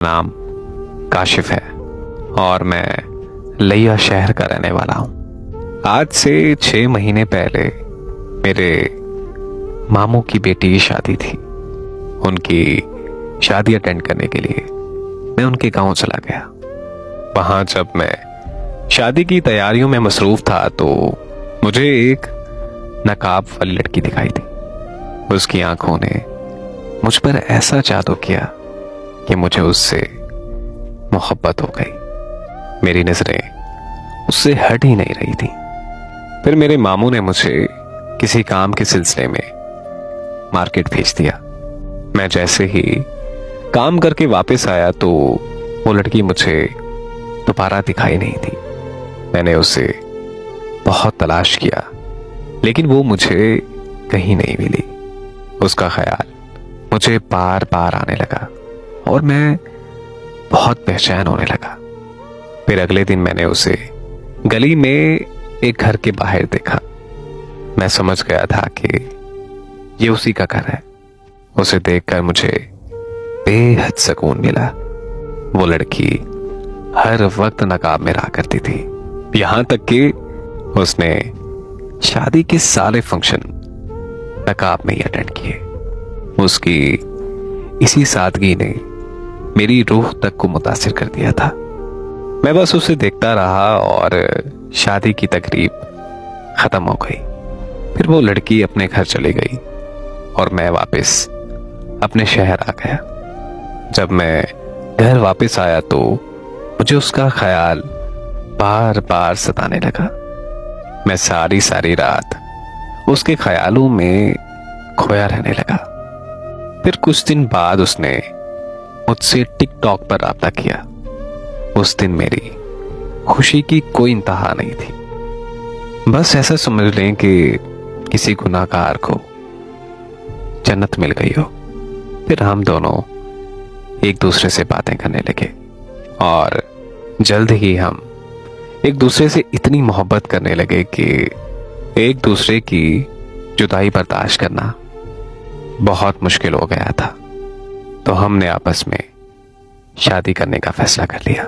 नाम काशिफ है और मैं लिया शहर का रहने वाला हूँ। आज से 6 महीने पहले मेरे मामू की बेटी की शादी थी। उनकी शादी अटेंड करने के लिए मैं उनके गांव चला गया। वहां जब मैं शादी की तैयारियों में मसरूफ था तो मुझे एक नकाब वाली लड़की दिखाई दी। उसकी आंखों ने मुझ पर ऐसा जादू किया कि मुझे उससे मोहब्बत हो गई। मेरी नजरें उससे हट ही नहीं रही थी। फिर मेरे मामू ने मुझे किसी काम के सिलसिले में मार्केट भेज दिया। मैं जैसे ही काम करके वापस आया तो वो लड़की मुझे दोबारा दिखाई नहीं थी। मैंने उसे बहुत तलाश किया लेकिन वो मुझे कहीं नहीं मिली। उसका ख्याल मुझे बार बार आने लगा और मैं बहुत बेचैन होने लगा। फिर अगले दिन मैंने उसे गली में एक घर के बाहर देखा। मैं समझ गया था कि ये उसी का घर है। उसे देखकर मुझे बेहद सुकून मिला। वो लड़की हर वक्त नकाब में रहा करती थी, यहां तक कि उसने शादी के सारे फंक्शन नकाब में ही अटेंड किए। उसकी इसी सादगी ने मेरी रूह तक को मुतासिर कर दिया था। मैं बस उसे देखता रहा और शादी की तकरीब खत्म हो गई। फिर वो लड़की अपने घर चली गई और मैं वापस अपने शहर आ गया। जब मैं घर वापस आया तो मुझे उसका ख्याल बार बार सताने लगा। मैं सारी सारी रात उसके ख्यालों में खोया रहने लगा। फिर कुछ दिन बाद उसने मुझसे टिकटॉक पर राब्ता किया। उस दिन मेरी खुशी की कोई इंतहा नहीं थी। बस ऐसा समझ लें कि किसी गुनाहगार को जन्नत मिल गई हो। फिर हम दोनों एक दूसरे से बातें करने लगे और जल्द ही हम एक दूसरे से इतनी मोहब्बत करने लगे कि एक दूसरे की जुदाई बर्दाश्त करना बहुत मुश्किल हो गया था। तो हमने आपस में शादी करने का फैसला कर लिया।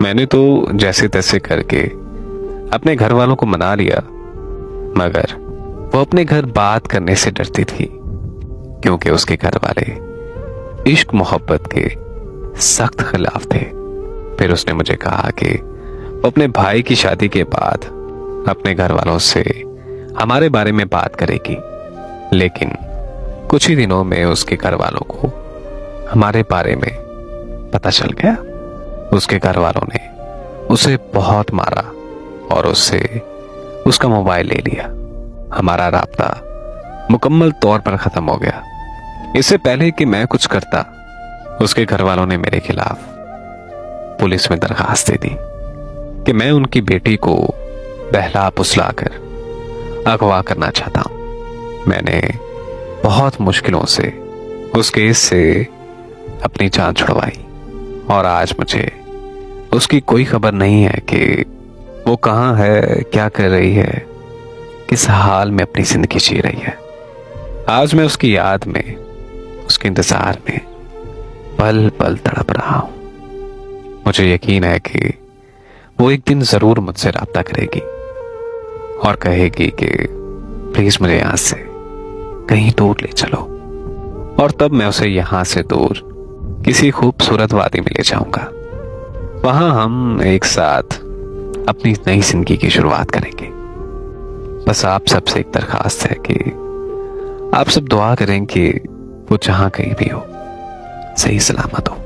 मैंने तो जैसे तैसे करके अपने घर वालों को मना लिया, मगर वो अपने घर बात करने से डरती थी क्योंकि उसके घर वाले इश्क मोहब्बत के सख्त खिलाफ थे। फिर उसने मुझे कहा कि वो अपने भाई की शादी के बाद अपने घर वालों से हमारे बारे में बात करेगी। लेकिन कुछ ही दिनों में उसके घर वालों को हमारे बारे में पता चल गया। उसके घर वालों ने उसे बहुत मारा और उससे उसका मोबाइल ले लिया। हमारा राब्ता मुकम्मल तौर पर खत्म हो गया। इससे पहले कि मैं कुछ करता, उसके घर वालों ने मेरे खिलाफ पुलिस में दरखास्त दे दी कि मैं उनकी बेटी को बहला फुसला कर अगवा करना चाहता हूं। मैंने बहुत मुश्किलों से उस केस से अपनी जान छुड़वाई और आज मुझे उसकी कोई खबर नहीं है कि वो कहाँ है, क्या कर रही है, किस हाल में अपनी जिंदगी जी रही है। आज मैं उसकी याद में, उसके इंतजार में पल पल तड़प रहा हूं। मुझे यकीन है कि वो एक दिन जरूर मुझसे राब्ता करेगी और कहेगी कि प्लीज मुझे यहां से कहीं दूर ले चलो। और तब मैं उसे यहां से दूर किसी खूबसूरत वादी में ले जाऊंगा। वहां हम एक साथ अपनी नई जिंदगी की शुरुआत करेंगे। बस आप सबसे एक दरखास्त है कि आप सब दुआ करें कि वो जहां कहीं भी हो सही सलामत हो।